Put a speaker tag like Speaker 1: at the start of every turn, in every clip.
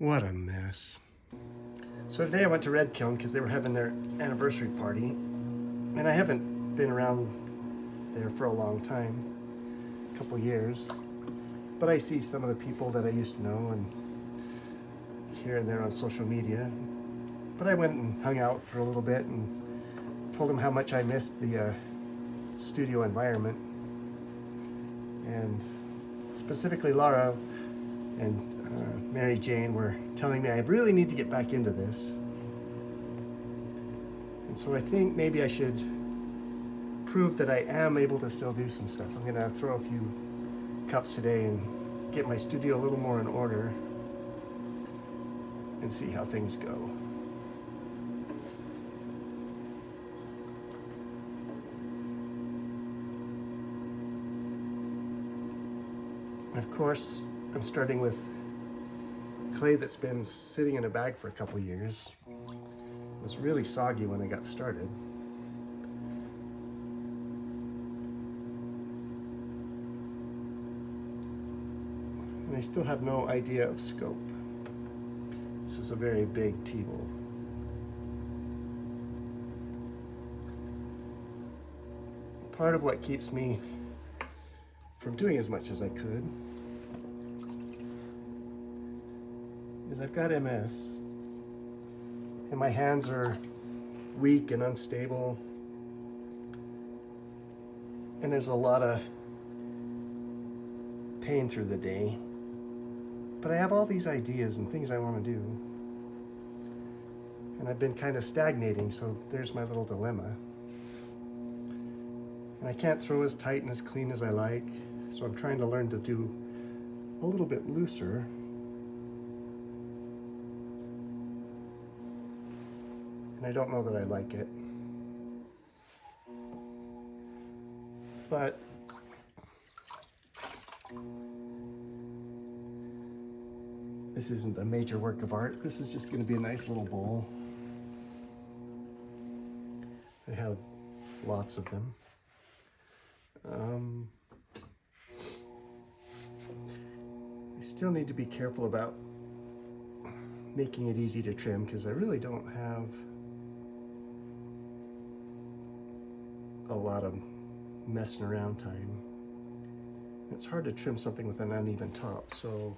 Speaker 1: What a mess.
Speaker 2: So today I went to Red Kiln because they were having their anniversary party, and I haven't been around there for a long time, a couple years, but I see some of the people that I used to know and here and there on social media. But I went and hung out for a little bit and told them how much I missed the studio environment, and specifically Laura and Mary Jane were telling me I really need to get back into this. And so I think maybe I should prove that I am able to still do some stuff. I'm gonna throw a few cups today and get my studio a little more in order and see how things go. Of course, I'm starting with clay that's been sitting in a bag for a couple years. It was really soggy when I got started. And I still have no idea of scope. This is a very big table. Part of what keeps me from doing as much as I could is I've got MS, and my hands are weak and unstable, and there's a lot of pain through the day. But I have all these ideas and things I want to do, and I've been kind of stagnating, so there's my little dilemma. And I can't throw as tight and as clean as I like, so I'm trying to learn to do a little bit looser. And I don't know that I like it. But this isn't a major work of art. This is just going to be a nice little bowl. I have lots of them. I still need to be careful about making it easy to trim because I really don't have a lot of messing around time. It's hard to trim something with an uneven top, so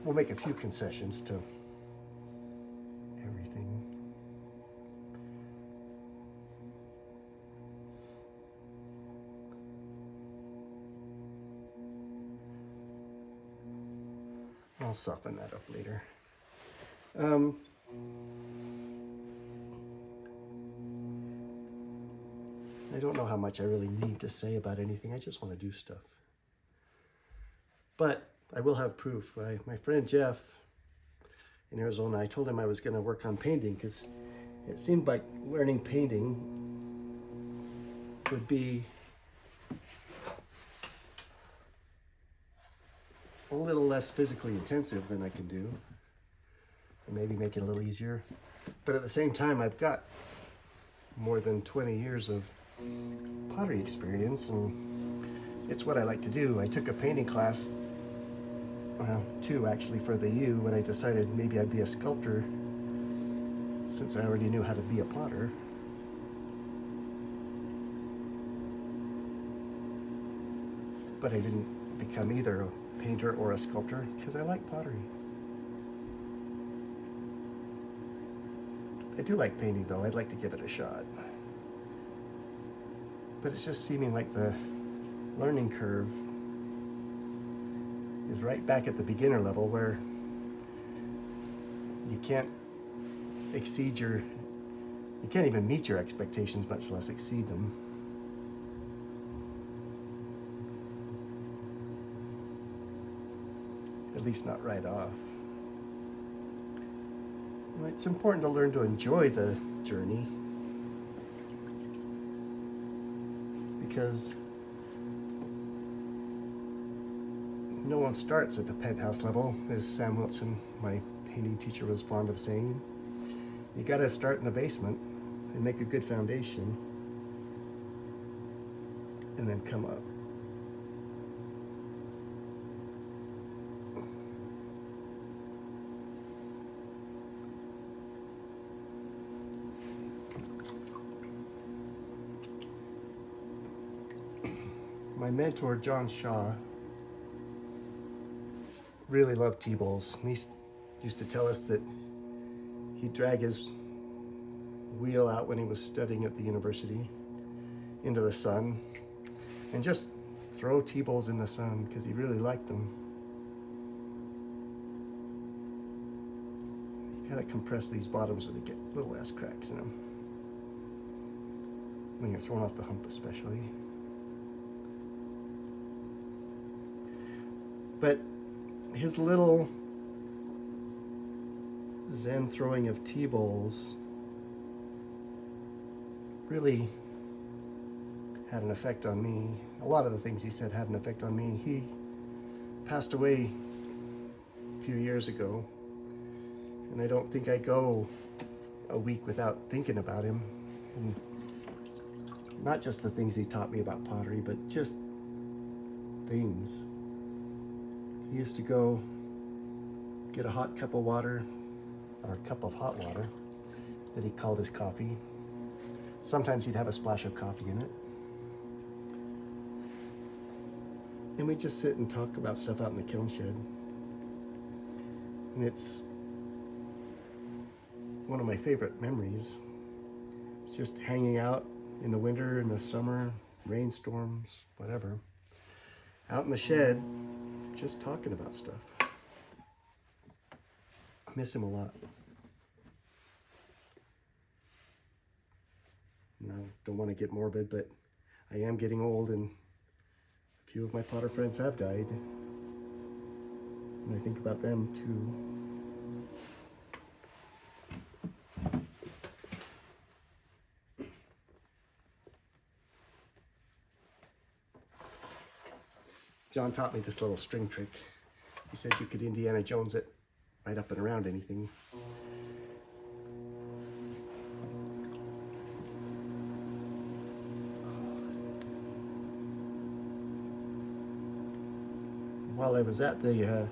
Speaker 2: we'll make a few concessions to everything. I'll soften that up later. I don't know how much I really need to say about anything. I just want to do stuff. But I will have proof. My friend Jeff in Arizona, I told him I was going to work on painting because it seemed like learning painting would be a little less physically intensive than I can do, and maybe make it a little easier. But at the same time, I've got more than 20 years of pottery experience, and it's what I like to do. I took a painting class, well, two actually, for the U when I decided maybe I'd be a sculptor since I already knew how to be a potter. But I didn't become either a painter or a sculptor because I like pottery. I do like painting though. I'd like to give it a shot. But it's just seeming like the learning curve is right back at the beginner level where you can't you can't even meet your expectations, much less exceed them. At least not right off. It's important to learn to enjoy the journey, because no one starts at the penthouse level, as Sam Wilson, my painting teacher, was fond of saying. You gotta start in the basement and make a good foundation, and then come up. my mentor, John Shaw, really loved T-bowls. He used to tell us that he'd drag his wheel out when he was studying at the university into the sun and just throw T-bowls in the sun because he really liked them. You gotta compress these bottoms so they get little ass cracks in them. When you're thrown off the hump especially. But his little Zen throwing of T-bowls really had an effect on me. A lot of the things he said had an effect on me. He passed away a few years ago, and I don't think I go a week without thinking about him. And not just the things he taught me about pottery, but just things. He used to go get a hot cup of water, or a cup of hot water, that he called his coffee. Sometimes he'd have a splash of coffee in it. And we'd just sit and talk about stuff out in the kiln shed. And it's one of my favorite memories. It's just hanging out in the winter, in the summer, rainstorms, whatever. Out in the shed, just talking about stuff. I miss him a lot. And I don't want to get morbid, but I am getting old, and a few of my potter friends have died. And I think about them too. John taught me this little string trick. He said you could Indiana Jones it right up and around anything. While I was at the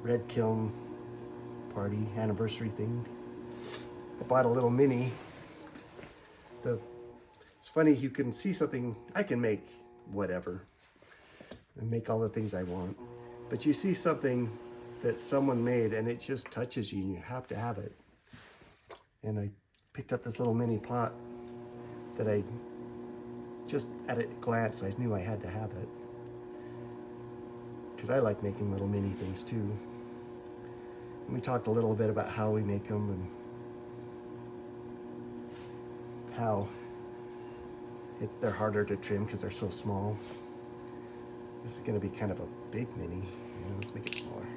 Speaker 2: red kiln party anniversary thing, I bought a little mini. It's funny, you can see something, I can make whatever and make all the things I want, but you see something that someone made and it just touches you and you have to have it. And I picked up this little mini pot that I just at a glance I knew I had to have it, because I like making little mini things too. And we talked a little bit about how we make them and how they're harder to trim because they're so small. This is going to be kind of a big mini. Yeah, let's make it smaller.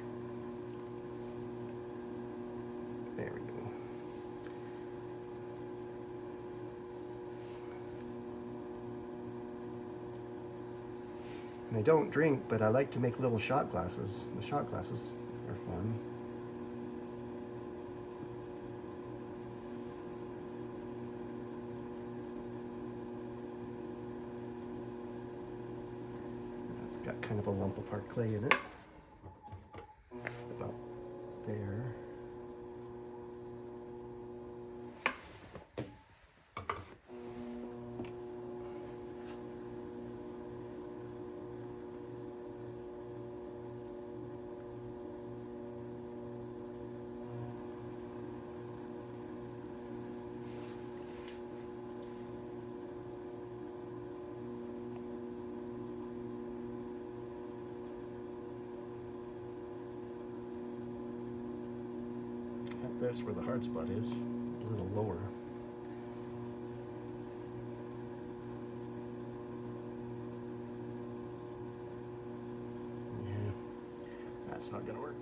Speaker 2: There we go. And I don't drink, but I like to make little shot glasses. The shot glasses are fun. It's got kind of a lump of hard clay in it. About there. There's where the hard spot is, a little lower. Yeah, that's not gonna work.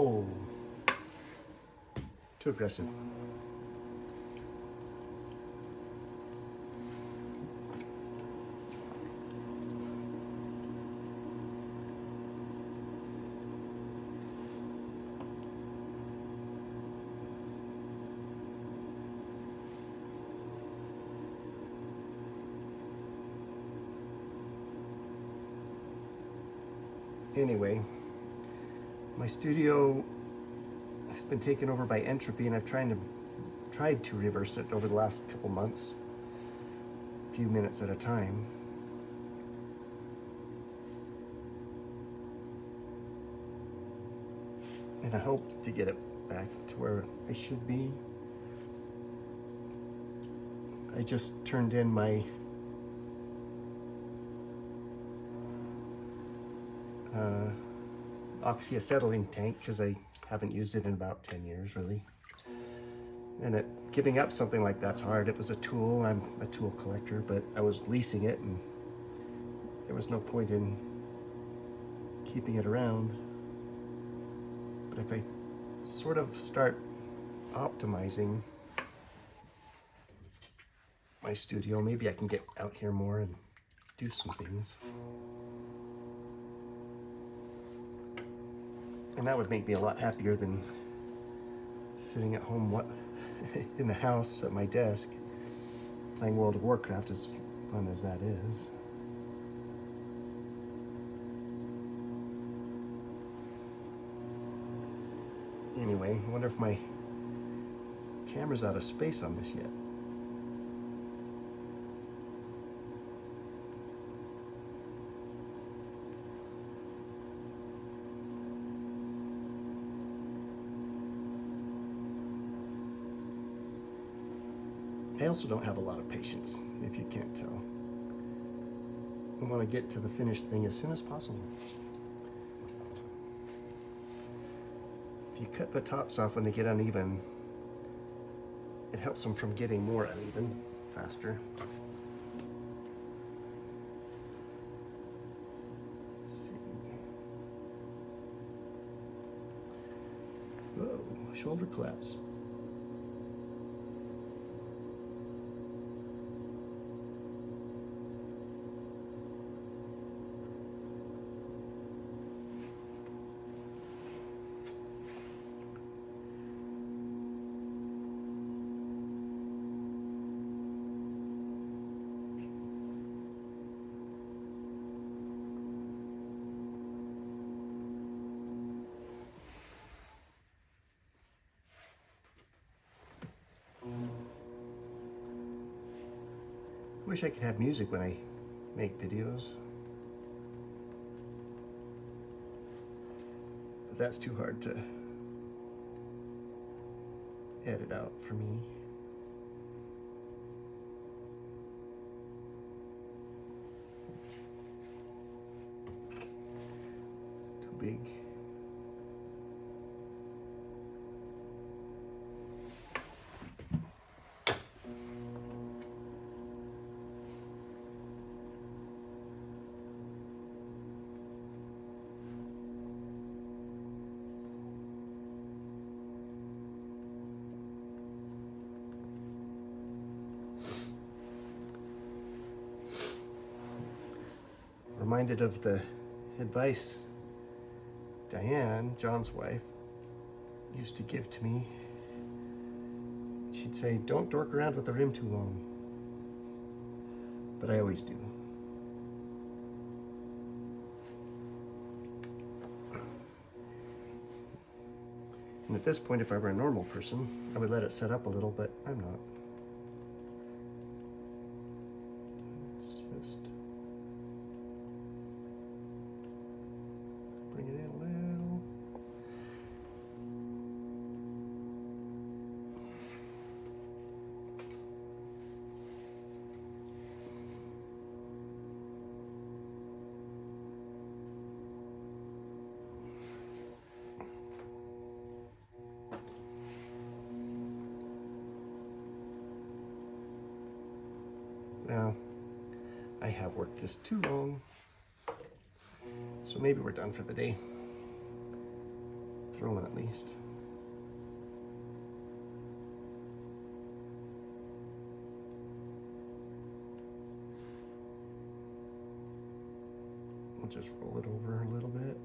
Speaker 2: Whoa. Too aggressive. Anyway, my studio has been taken over by entropy, and I've tried to reverse it over the last couple months, a few minutes at a time. And I hope to get it back to where I should be. I just turned in my oxyacetylene tank because I haven't used it in about 10 years, really. And giving up something like that's hard. It was a tool. I'm a tool collector, but I was leasing it, and there was no point in keeping it around. But if I sort of start optimizing my studio, maybe I can get out here more and do some things. And that would make me a lot happier than sitting at home in the house at my desk playing World of Warcraft, as fun as that is. Anyway, I wonder if my camera's out of space on this yet. I also don't have a lot of patience, if you can't tell. I want to get to the finished thing as soon as possible. If you cut the tops off when they get uneven, it helps them from getting more uneven faster. Let's see. Whoa, shoulder collapse. I wish I could have music when I make videos, but that's too hard to edit out for me. It's too big. Reminded of the advice Diane, John's wife, used to give to me. She'd say, don't dork around with the rim too long. But I always do. And at this point, if I were a normal person, I would let it set up a little, but I'm not. Let's just bring it in a little. Now, I have worked this too long, so maybe we're done for the day. throwing at least. We'll just roll it over a little bit.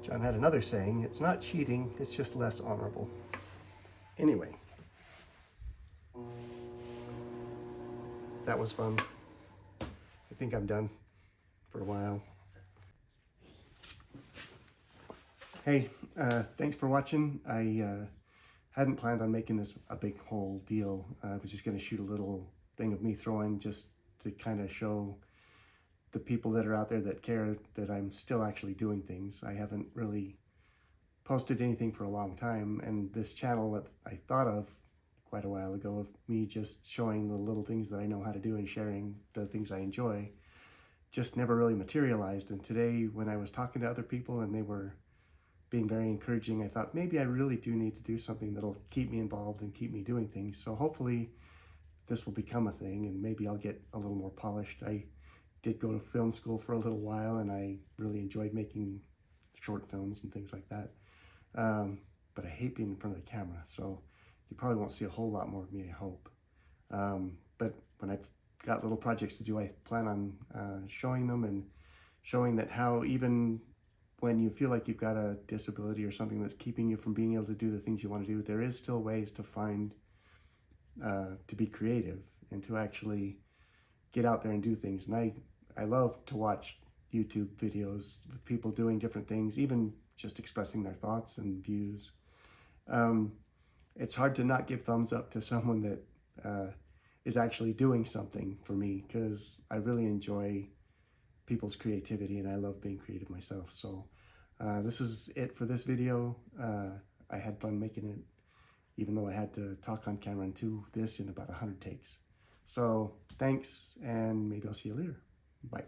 Speaker 2: John had another saying, it's not cheating, it's just less honorable. Anyway, that was fun. I think I'm done for a while. Hey, thanks for watching. I hadn't planned on making this a big whole deal. I was just going to shoot a little thing of me throwing just to kind of show the people that are out there that care that I'm still actually doing things. I haven't really posted anything for a long time, and this channel that I thought of quite a while ago of me just showing the little things that I know how to do and sharing the things I enjoy just never really materialized. And today when I was talking to other people and they were being very encouraging, I thought maybe I really do need to do something that'll keep me involved and keep me doing things. So hopefully this will become a thing and maybe I'll get a little more polished. I did go to film school for a little while and I really enjoyed making short films and things like that. But I hate being in front of the camera, so you probably won't see a whole lot more of me, I hope. But when I've got little projects to do, I plan on showing them and showing that how even when you feel like you've got a disability or something that's keeping you from being able to do the things you want to do, there is still ways to find, to be creative and to actually get out there and do things. And I love to watch YouTube videos with people doing different things, even just expressing their thoughts and views. It's hard to not give thumbs up to someone that is actually doing something for me, because I really enjoy people's creativity and I love being creative myself. So this is it for this video. I had fun making it, even though I had to talk on camera and do this in about 100 takes. So thanks, and maybe I'll see you later. Bye.